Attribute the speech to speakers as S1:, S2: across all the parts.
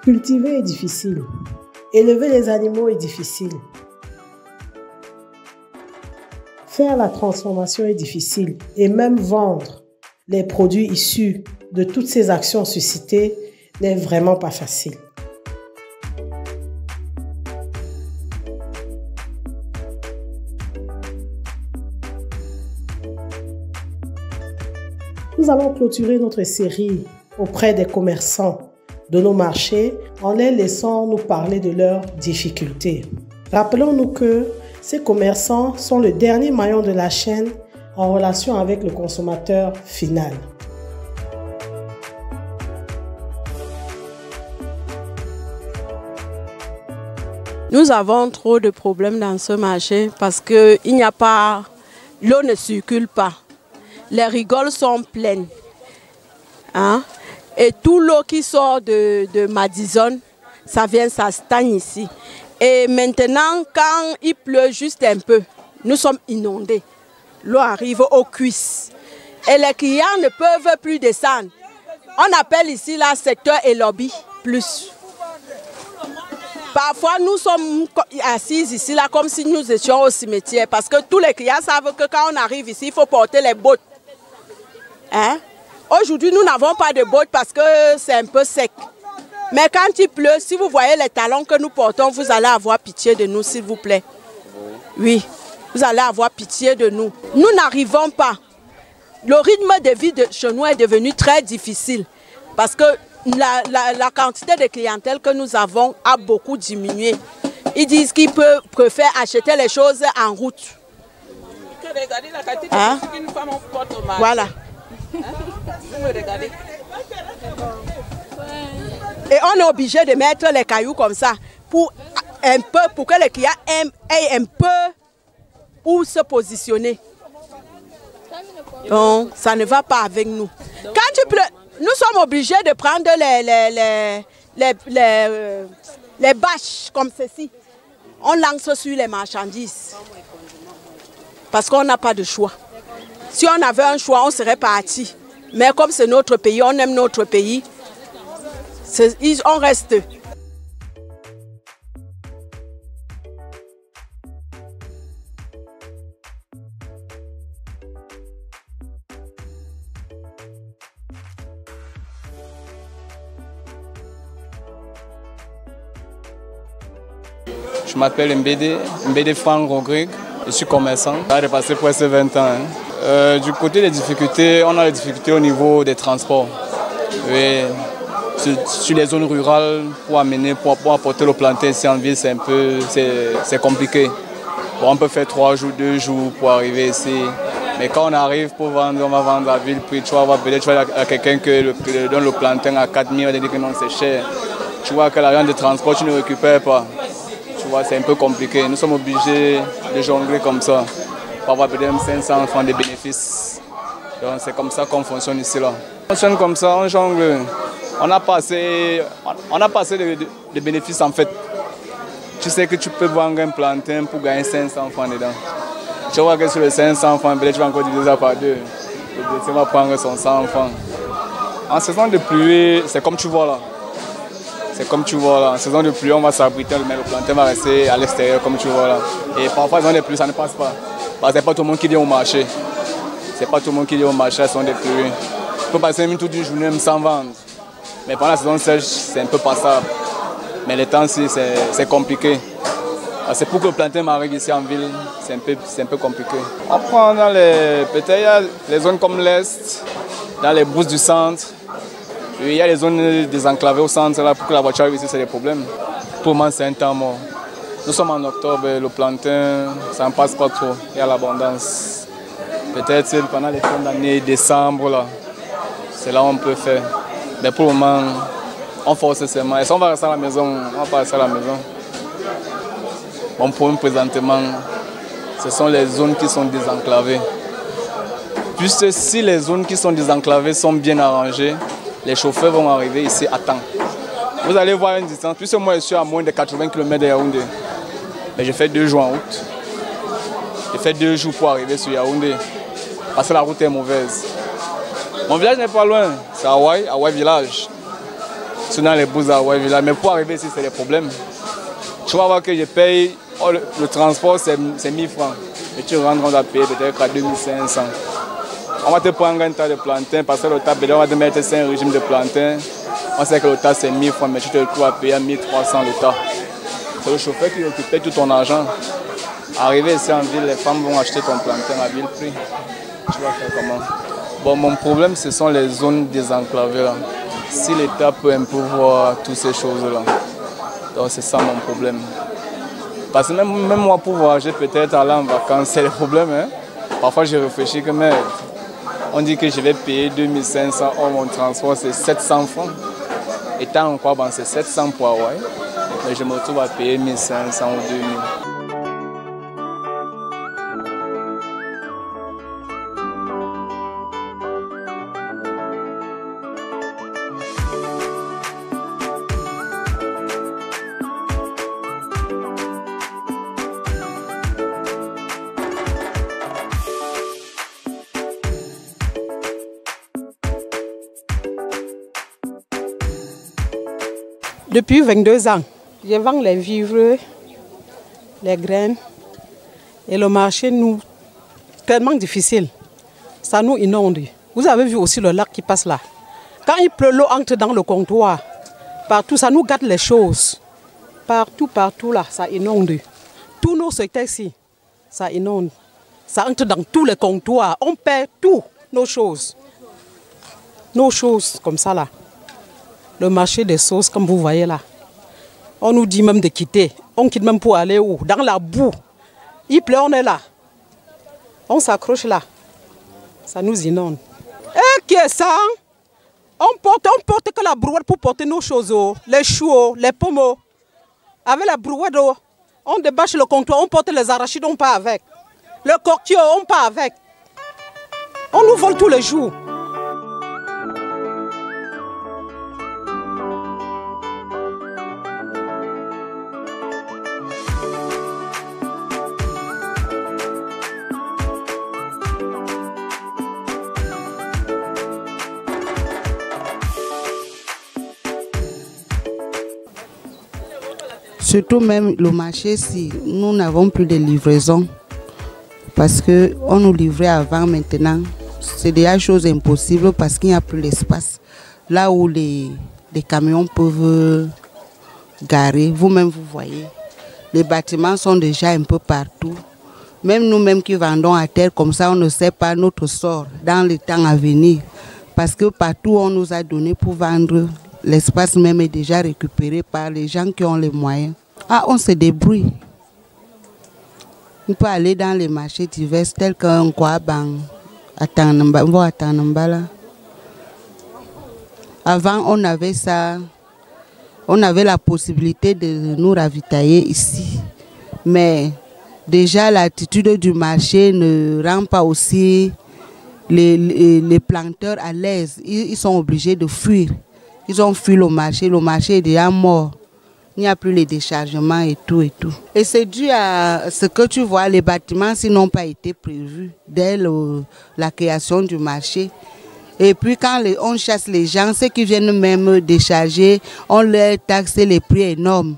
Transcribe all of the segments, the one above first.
S1: Cultiver est difficile. Élever les animaux est difficile. Faire la transformation est difficile. Et même vendre les produits issus de toutes ces actions suscitées n'est vraiment pas facile. Nous allons clôturer notre série auprès des commerçants de nos marchés en les laissant nous parler de leurs difficultés. Rappelons-nous que ces commerçants sont le dernier maillon de la chaîne en relation avec le consommateur final.
S2: Nous avons trop de problèmes dans ce marché parce que l'eau ne circule pas. Les rigoles sont pleines. Et tout l'eau qui sort de Madison, ça stagne ici. Et maintenant, quand il pleut juste un peu, nous sommes inondés. L'eau arrive aux cuisses. Et les clients ne peuvent plus descendre. On appelle ici le secteur et lobby plus. Parfois, nous sommes assis ici là, comme si nous étions au cimetière. Parce que tous les clients savent que quand on arrive ici, il faut porter les bottes. Aujourd'hui, nous n'avons pas de bottes parce que c'est un peu sec. Mais quand il pleut, si vous voyez les talons que nous portons, vous allez avoir pitié de nous, s'il vous plaît. Oui, vous allez avoir pitié de nous. Nous n'arrivons pas. Le rythme de vie de chez nous est devenu très difficile parce que la quantité de clientèle que nous avons a beaucoup diminué. Ils disent qu'ils préfèrent acheter les choses en route. Voilà. Et on est obligé de mettre les cailloux comme ça pour que les clients aient un peu où se positionner. Donc, ça ne va pas avec nous. Quand il pleut, nous sommes obligés de prendre les bâches comme ceci. On lance sur les marchandises parce qu'on n'a pas de choix. Si on avait un choix, on serait parti. Mais comme c'est notre pays, on aime notre pays, on reste.
S3: Je m'appelle Mbede Franck Rodrigue, je suis commerçant. J'ai passé presque 20 ans. Du côté des difficultés, on a des difficultés au niveau des transports. Oui, sur les zones rurales, pour apporter le plantain ici en ville, c'est compliqué. Bon, on peut faire 3 jours, 2 jours pour arriver ici. Mais quand on arrive pour vendre, on va vendre à ville, puis tu vas voir peut-être à quelqu'un qui donne le plantain à 4 000, on dit que non, c'est cher. Tu vois que l'argent de transport, tu ne récupères pas. Tu vois, c'est un peu compliqué. Nous sommes obligés de jongler comme ça. Pour avoir peut-être 500 francs de bénéfices. Donc c'est comme ça qu'on fonctionne ici là. On fonctionne comme ça, on jongle. On a passé de bénéfices en fait. Tu sais que tu peux vendre un plantain pour gagner 500 francs dedans. Tu vois que sur les 500 francs, peut-être tu vas encore diviser ça par 2. Tu vas prendre son 100 francs. En saison de pluie, c'est comme tu vois là. C'est comme tu vois là, en saison de pluie, on va s'abriter, mais le plantain va rester à l'extérieur comme tu vois là. Et parfois, en saison de pluie, ça ne passe pas. Parce que c'est pas tout le monde qui vient au marché. C'est pas tout le monde qui vient au marché à saison de pluie. Tu peux passer même toute une journée même sans vendre. Mais pendant la saison sèche, c'est un peu passable. Mais les temps, c'est compliqué. C'est pour que le plantain m'arrive ici en ville, c'est un peu compliqué. On prend dans peut-être les zones comme l'Est, dans les brousses du centre. Il y a les zones désenclavées au centre, là, pour que la voiture arrive ici, c'est des problèmes. Pour le moment, c'est un temps mort. Nous sommes en octobre, le plantain, ça ne passe pas trop, il y a l'abondance. Peut-être pendant les fins d'année, décembre, là, c'est là où on peut faire. Mais pour le moment, on force seulement. Et si on va rester à la maison, on va pas rester à la maison. Bon, pour nous, présentement, ce sont les zones qui sont désenclavées. Puisque si les zones qui sont désenclavées sont bien arrangées, les chauffeurs vont arriver ici à temps. Vous allez voir une distance, puisque moi je suis à moins de 80 km de Yaoundé. Mais j'ai fait 2 jours en route. J'ai fait 2 jours pour arriver sur Yaoundé. Parce que la route est mauvaise. Mon village n'est pas loin, c'est Hawaï Village. C'est dans les Bouzaouais Villa. Mais pour arriver ici, c'est des problèmes. Tu vas voir que je paye, le transport c'est 1000 francs. Et tu rentres, on va payer peut-être à 2500. On va te prendre un tas de plantains parce que le tas, on va te mettre 5 régimes de plantains. On sait que le tas c'est 1000 francs, mais tu te retrouves à payer à 1300 le tas. C'est le chauffeur qui récupère tout ton argent. Arrivé ici en ville, les femmes vont acheter ton plantain à vil prix. Tu vas faire comment? Bon, mon problème, ce sont les zones désenclavées là. Si l'État peut un peu voir toutes ces choses-là, donc c'est ça mon problème. Parce que même moi, pour voyager, peut-être aller en vacances, c'est le problème. Hein? Parfois, je réfléchis que mais, on dit que je vais payer 2500, or mon transport, c'est 700 francs. Étant en quoi, bon, c'est 700 pour Hawaï, mais je me retrouve à payer 1500 ou 2000.
S2: Depuis 22 ans, je vends les vivres, les graines et le marché nous tellement difficile. Ça nous inonde. Vous avez vu aussi le lac qui passe là. Quand il pleut, l'eau entre dans le comptoir. Partout, ça nous gâte les choses. Partout là, ça inonde. Tous nos secteurs ici, ça inonde. Ça entre dans tous les comptoirs. On perd tout, nos choses. Nos choses comme ça là. Le marché des sauces, comme vous voyez là. On nous dit même de quitter. On quitte même pour aller où? Dans la boue. Il pleut, on est là. On s'accroche là. Ça nous inonde. Et qui est ça? On porte que la brouette pour porter nos choses. Les choux, les pommes. Avec la brouette, on débâche le comptoir, on porte les arachides, on part avec. Le coquillot, on part avec. On nous vole tous les jours.
S4: Surtout même le marché, si nous n'avons plus de livraison, parce qu'on nous livrait avant, maintenant, c'est déjà chose impossible parce qu'il n'y a plus d'espace. Là où les camions peuvent garer, vous-même vous voyez, les bâtiments sont déjà un peu partout. Même nous-mêmes qui vendons à terre comme ça, on ne sait pas notre sort dans les temps à venir. Parce que partout on nous a donné pour vendre, l'espace même est déjà récupéré par les gens qui ont les moyens. Ah, on se débrouille. On peut aller dans les marchés divers tels qu'un Kwabang, à Tanambala. Avant, on avait ça, on avait la possibilité de nous ravitailler ici. Mais déjà, l'attitude du marché ne rend pas aussi les planteurs à l'aise. Ils sont obligés de fuir. Ils ont fui le marché est déjà mort. Il n'y a plus les déchargements et tout et tout. Et c'est dû à ce que tu vois, les bâtiments s'ils n'ont pas été prévus dès la création du marché. Et puis quand on chasse les gens, ceux qui viennent même décharger, on leur taxe les prix énormes.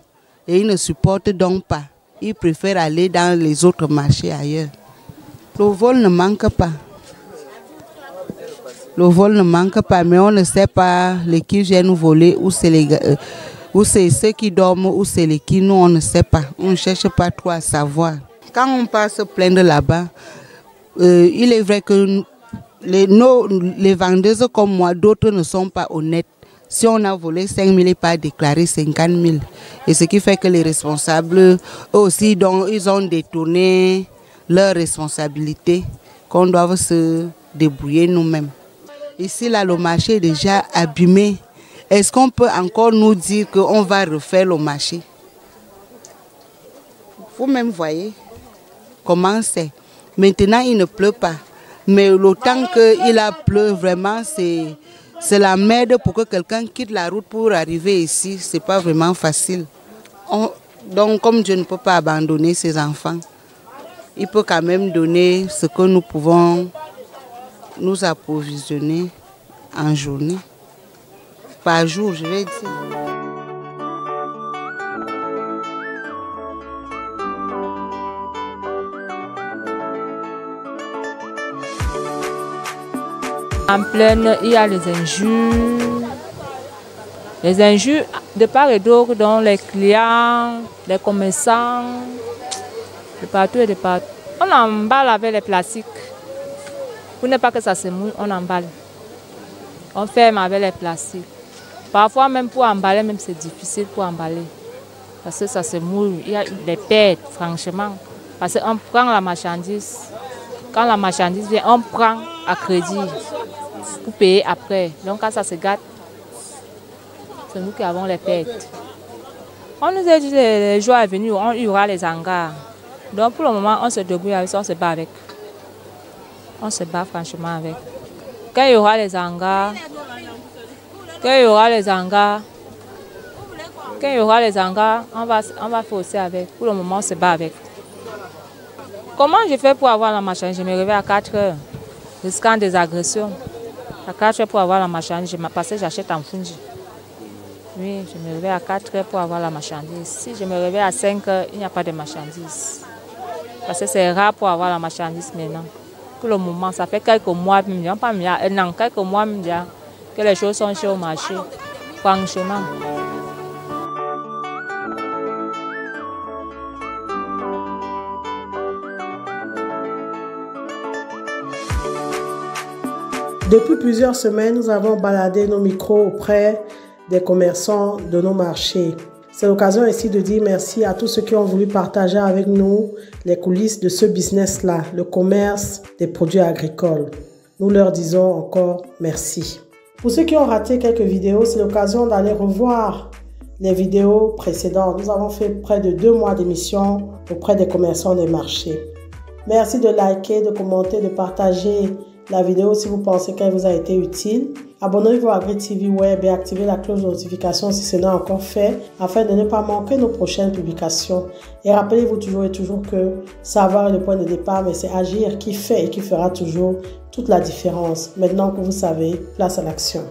S4: Et ils ne supportent donc pas. Ils préfèrent aller dans les autres marchés ailleurs. Le vol ne manque pas. Le vol ne manque pas, mais on ne sait pas les qui viennent voler, ou c'est ceux qui dorment, ou c'est les qui, nous on ne sait pas. On ne cherche pas trop à savoir. Quand on passe se plaindre là-bas, il est vrai que les vendeuses comme moi, d'autres ne sont pas honnêtes. Si on a volé 5 000, il pas déclaré 50 000. Et ce qui fait que les responsables, eux aussi, ils ont détourné leurs responsabilités, qu'on doit se débrouiller nous-mêmes. Ici, là, le marché est déjà abîmé. Est-ce qu'on peut encore nous dire qu'on va refaire le marché? Vous-même voyez comment c'est. Maintenant, il ne pleut pas. Mais le temps qu'il a plu, vraiment, c'est la merde pour que quelqu'un quitte la route pour arriver ici. Ce n'est pas vraiment facile. Donc, comme Dieu ne peut pas abandonner ses enfants, il peut quand même donner ce que nous pouvons nous approvisionner en journée. par jour, je vais dire.
S5: En plaine, il y a les injures. Les injures de part et d'autre, dont les clients, les commerçants, de partout et de partout. On emballe avec les plastiques. Pour ne pas que ça se mouille, on emballe. On ferme avec les plastiques. Parfois, même pour emballer, même c'est difficile pour emballer. Parce que ça se mouille. Il y a des pertes, franchement. Parce qu'on prend la marchandise. Quand la marchandise vient, on prend à crédit pour payer après. Donc quand ça se gâte, c'est nous qui avons les pertes. On nous a dit que les jours à venir, il y aura les hangars. Donc pour le moment, on se débrouille avec ça, on se bat avec. On se bat franchement avec. Quand il y aura les hangars, on va faire aussi avec. Pour le moment, on se bat avec. Comment je fais pour avoir la marchandise? Je me réveille à 4 heures, risquant des agressions. À 4 heures pour avoir la marchandise, parce que j'achète en Fungi. Oui, je me réveille à 4 heures pour avoir la marchandise. Si je me réveille à 5 heures, il n'y a pas de marchandise. Parce que c'est rare pour avoir la marchandise maintenant. Pour le moment, ça fait quelques mois, pas un an, quelques mois que les choses sont chères au marché. Franchement.
S1: Depuis plusieurs semaines, nous avons baladé nos micros auprès des commerçants de nos marchés. C'est l'occasion ici de dire merci à tous ceux qui ont voulu partager avec nous les coulisses de ce business-là, le commerce des produits agricoles. Nous leur disons encore merci. Pour ceux qui ont raté quelques vidéos, c'est l'occasion d'aller revoir les vidéos précédentes. Nous avons fait près de 2 mois d'émission auprès des commerçants des marchés. Merci de liker, de commenter, de partager la vidéo si vous pensez qu'elle vous a été utile. Abonnez-vous à Agri TV Web et activez la cloche de notification si ce n'est pas encore fait afin de ne pas manquer nos prochaines publications. Et rappelez-vous toujours et toujours que savoir est le point de départ, mais c'est agir qui fait et qui fera toujours toute la différence. Maintenant que vous savez, place à l'action.